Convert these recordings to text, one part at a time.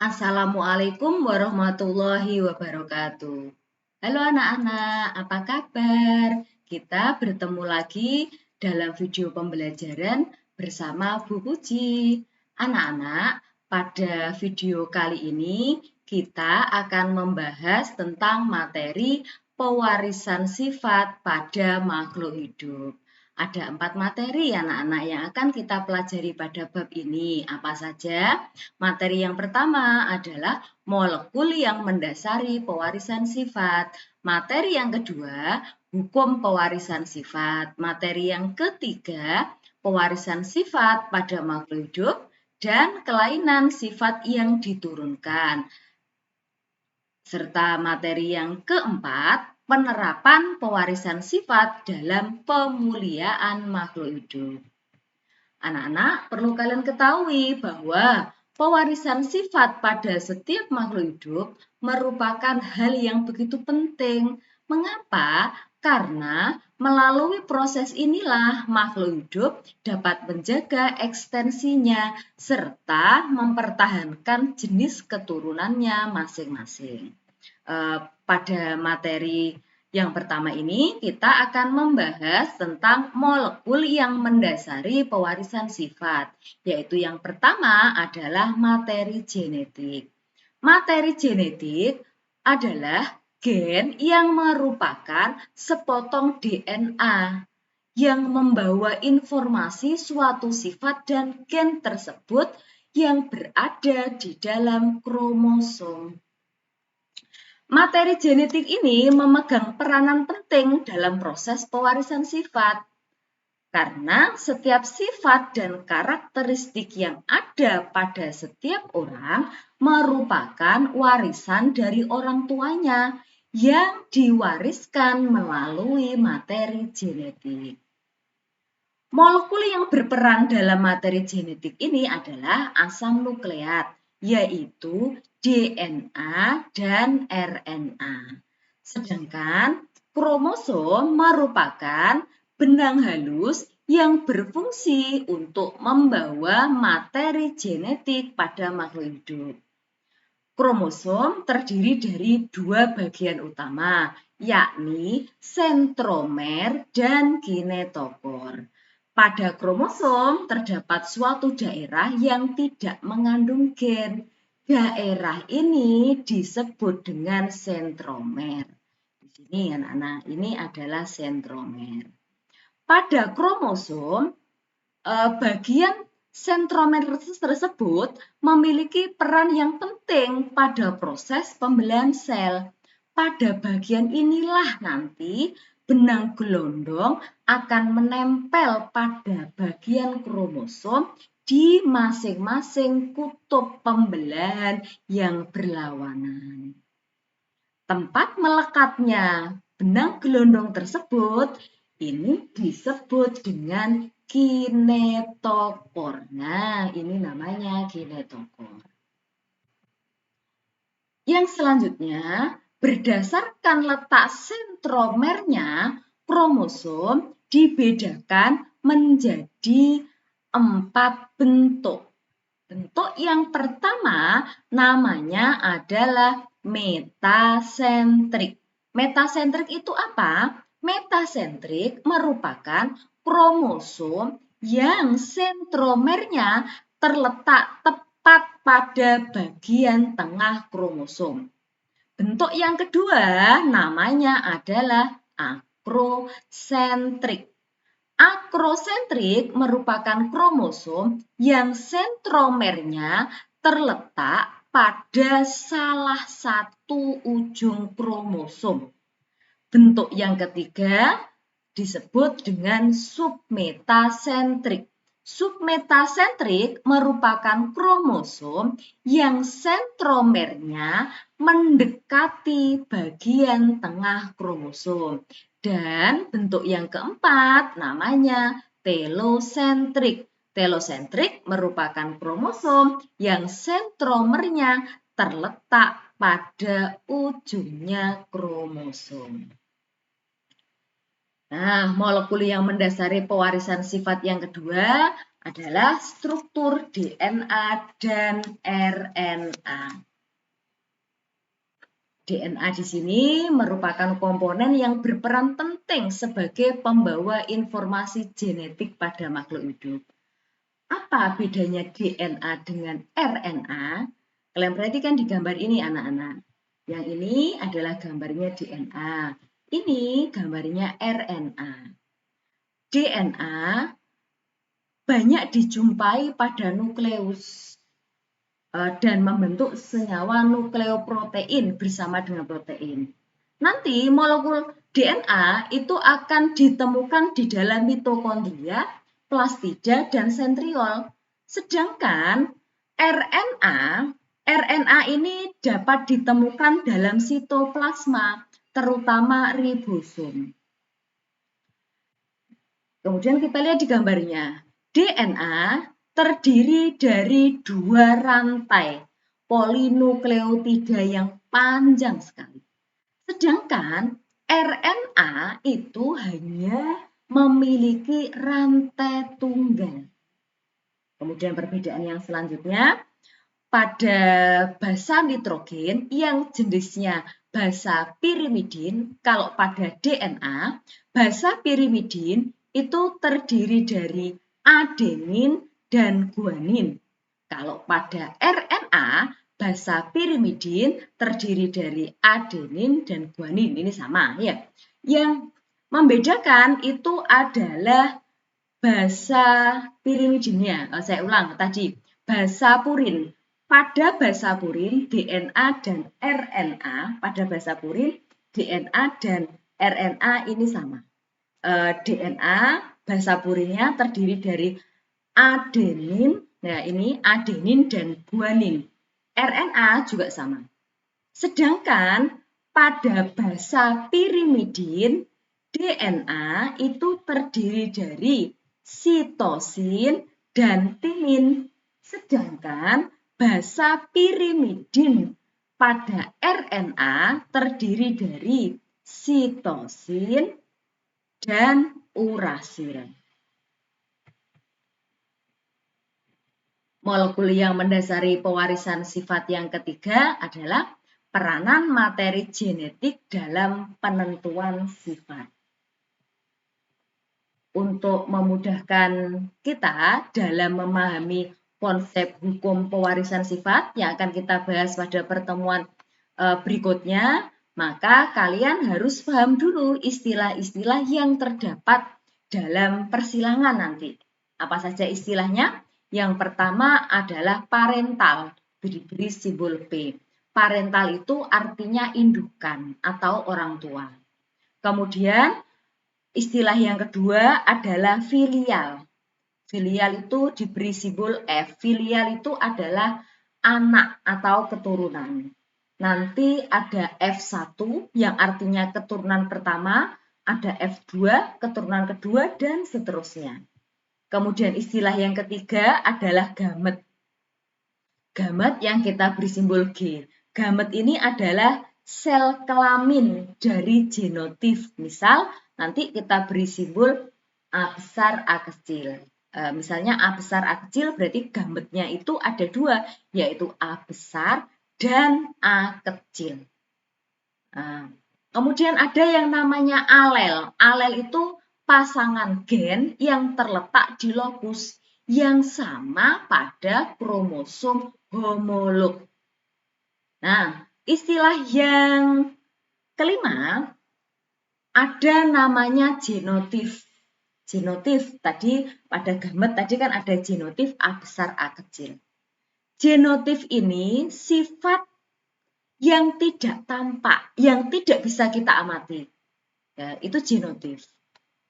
Assalamualaikum warahmatullahi wabarakatuh. Halo anak-anak, apa kabar? Kita bertemu lagi dalam video pembelajaran bersama Bu Puji. Anak-anak, pada video kali ini kita akan membahas tentang materi pewarisan sifat pada makhluk hidup. Ada 4 materi anak-anak yang akan kita pelajari pada bab ini. Apa saja? Materi yang pertama adalah molekul yang mendasari pewarisan sifat. Materi yang kedua, hukum pewarisan sifat. Materi yang ketiga, pewarisan sifat pada makhluk hidup dan kelainan sifat yang diturunkan. Serta materi yang keempat, penerapan pewarisan sifat dalam pemuliaan makhluk hidup. Anak-anak, perlu kalian ketahui bahwa pewarisan sifat pada setiap makhluk hidup merupakan hal yang begitu penting. Mengapa? Karena melalui proses inilah makhluk hidup dapat menjaga ekstensinya serta mempertahankan jenis keturunannya masing-masing. Pada materi yang pertama ini kita akan membahas tentang molekul yang mendasari pewarisan sifat, yaitu yang pertama adalah materi genetik. Materi genetik adalah gen yang merupakan sepotong DNA yang membawa informasi suatu sifat dan gen tersebut yang berada di dalam kromosom. Materi genetik ini memegang peranan penting dalam proses pewarisan sifat, karena setiap sifat dan karakteristik yang ada pada setiap orang merupakan warisan dari orang tuanya yang diwariskan melalui materi genetik. Molekul yang berperan dalam materi genetik ini adalah asam nukleat, yaitu DNA dan RNA. Sedangkan kromosom merupakan benang halus yang berfungsi untuk membawa materi genetik pada makhluk hidup. Kromosom terdiri dari 2 bagian utama, yakni sentromer dan kinetokor. Pada kromosom terdapat suatu daerah yang tidak mengandung gen. Daerah ini disebut dengan sentromer. Di sini anak-anak, ini adalah sentromer. Pada kromosom, bagian sentromer tersebut memiliki peran yang penting pada proses pembelahan sel. Pada bagian inilah nanti benang gelondong akan menempel pada bagian kromosom di masing-masing kutub pembelahan yang berlawanan. Tempat melekatnya benang gelondong tersebut ini disebut dengan kinetokor. Nah, ini namanya kinetokor. Yang selanjutnya, berdasarkan letak sentromernya, kromosom dibedakan menjadi 4 bentuk. Bentuk yang pertama namanya adalah metasentrik. Metasentrik itu apa? Metasentrik merupakan kromosom yang sentromernya terletak tepat pada bagian tengah kromosom. Bentuk yang kedua namanya adalah akrosentrik. Akrosentrik merupakan kromosom yang sentromernya terletak pada salah satu ujung kromosom. Bentuk yang ketiga disebut dengan submetasentrik. Submetasentrik merupakan kromosom yang sentromernya mendekati bagian tengah kromosom. Dan bentuk yang keempat namanya telosentrik. Telosentrik merupakan kromosom yang sentromernya terletak pada ujungnya kromosom. Nah, molekul yang mendasari pewarisan sifat yang kedua adalah struktur DNA dan RNA. DNA di sini merupakan komponen yang berperan penting sebagai pembawa informasi genetik pada makhluk hidup. Apa bedanya DNA dengan RNA? Kalian perhatikan di gambar ini anak-anak. Yang ini adalah gambarnya DNA. Ini gambarnya RNA. DNA banyak dijumpai pada nukleus dan membentuk senyawa nukleoprotein bersama dengan protein. Nanti molekul DNA itu akan ditemukan di dalam mitokondria, plastida, dan sentriol. Sedangkan RNA ini dapat ditemukan dalam sitoplasma, terutama ribosom. Kemudian kita lihat di gambarnya. DNA terdiri dari 2 rantai polinukleotida yang panjang sekali. Sedangkan RNA itu hanya memiliki rantai tunggal. Kemudian perbedaan yang selanjutnya, pada basa nitrogen yang jenisnya basa pirimidin, kalau pada DNA, basa pirimidin itu terdiri dari adenin dan guanin. Kalau pada RNA, basa pirimidin terdiri dari adenin dan guanin. Ini sama ya. Yang membedakan itu adalah basa pirimidinnya. Saya ulang tadi, basa purin. Pada basa purin, DNA dan RNA, pada basa purin, DNA dan RNA ini sama. DNA, basa purinnya terdiri dari adenin, nah ini adenin dan guanin. RNA juga sama. Sedangkan pada basa pirimidin, DNA itu terdiri dari sitosin dan timin. Sedangkan basa pirimidin pada RNA terdiri dari sitosin dan urasil. Molekul yang mendasari pewarisan sifat yang ketiga adalah peranan materi genetik dalam penentuan sifat. Untuk memudahkan kita dalam memahami konsep hukum pewarisan sifat yang akan kita bahas pada pertemuan berikutnya, maka kalian harus paham dulu istilah-istilah yang terdapat dalam persilangan nanti. Apa saja istilahnya? Yang pertama adalah parental, diberi simbol P. Parental itu artinya indukan atau orang tua. Kemudian istilah yang kedua adalah filial. Filial itu diberi simbol F. Filial itu adalah anak atau keturunan. Nanti ada F1 yang artinya keturunan pertama, ada F2 keturunan kedua, dan seterusnya. Kemudian istilah yang ketiga adalah gamet. Gamet yang kita beri simbol G. Gamet ini adalah sel kelamin dari genotif. Misal, nanti kita beri simbol A besar, A kecil. Misalnya A besar, A kecil berarti gametnya itu ada 2, yaitu A besar dan A kecil. Kemudian ada yang namanya alel. Alel itu pasangan gen yang terletak di lokus yang sama pada kromosom homolog. Nah, istilah yang kelima ada namanya genotif. Genotif tadi pada gamet tadi kan ada genotif A besar A kecil. Genotif ini sifat yang tidak tampak, yang tidak bisa kita amati. Ya, itu genotif.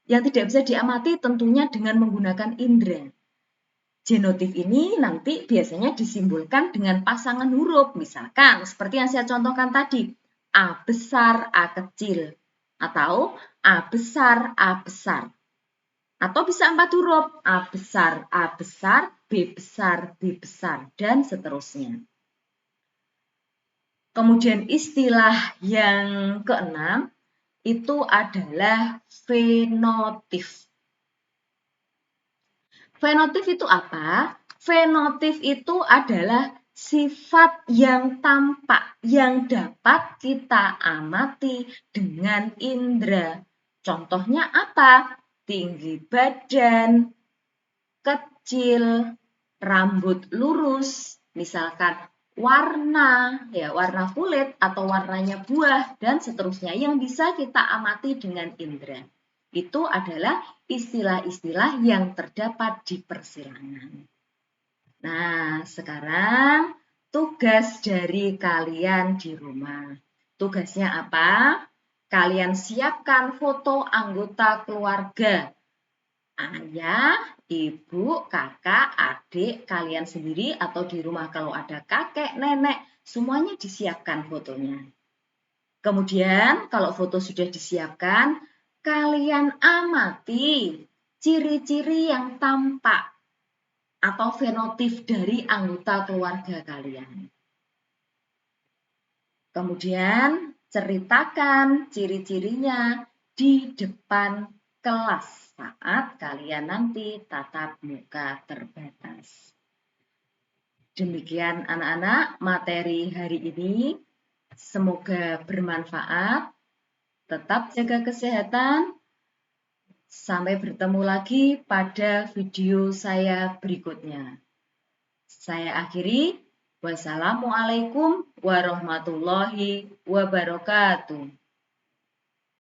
Yang tidak bisa diamati tentunya dengan menggunakan indera. Genotif ini nanti biasanya disimbolkan dengan pasangan huruf. Misalkan seperti yang saya contohkan tadi, A besar, A kecil. Atau A besar, A besar. Atau bisa 4 huruf, A besar, B besar, B besar, dan seterusnya. Kemudian istilah yang keenam, itu adalah fenotip. Fenotip itu apa? Fenotip itu adalah sifat yang tampak, yang dapat kita amati dengan indera. Contohnya apa? Tinggi badan, kecil, rambut lurus, misalkan warna, ya warna kulit atau warnanya buah dan seterusnya yang bisa kita amati dengan indera. Itu adalah istilah-istilah yang terdapat di persilangan. Nah, sekarang tugas dari kalian di rumah. Tugasnya apa? Kalian siapkan foto anggota keluarga. Ayah, ibu, kakak, adik, kalian sendiri atau di rumah kalau ada kakek, nenek, semuanya disiapkan fotonya. Kemudian kalau foto sudah disiapkan, kalian amati ciri-ciri yang tampak atau fenotip dari anggota keluarga kalian. Kemudian ceritakan ciri-cirinya di depan kelas saat kalian nanti tatap muka terbatas. Demikian anak-anak materi hari ini. Semoga bermanfaat. Tetap jaga kesehatan. Sampai bertemu lagi pada video saya berikutnya. Saya akhiri. Wassalamualaikum warahmatullahi wabarakatuh.